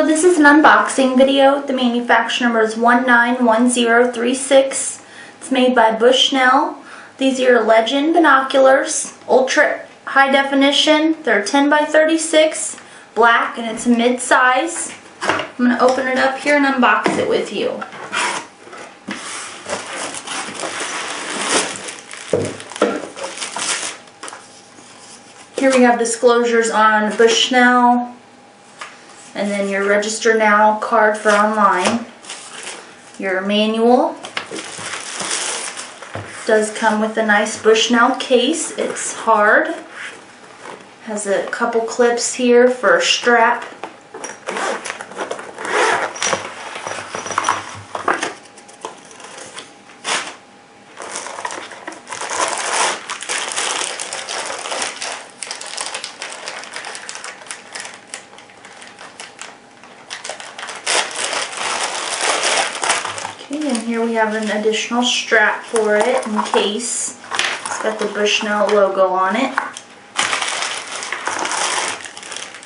So this is an unboxing video. The manufacturer number is 191036. It's made by Bushnell. These are your Legend binoculars, ultra high definition. They're 10x36, black, and it's mid-size. I'm going to open it up here and unbox it with you. Here we have disclosures on Bushnell, and then your register now card for online. Your manual does come with a nice Bushnell case. It's hard. Has a couple clips here for a strap. And here we have an additional strap for it in case. It's got the Bushnell logo on it.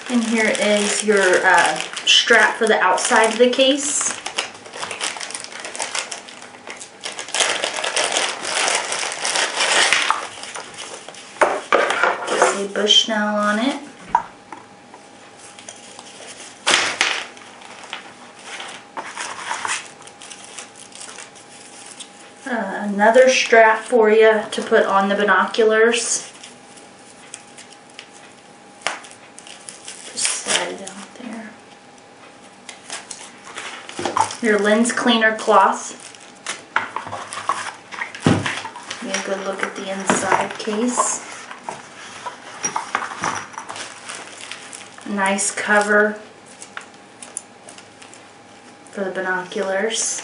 And here is your strap for the outside of the case. Say Bushnell on it. Another strap for you to put on the binoculars. Just slide it out there. Your lens cleaner cloth. Give me a good look at the inside case. Nice cover for the binoculars.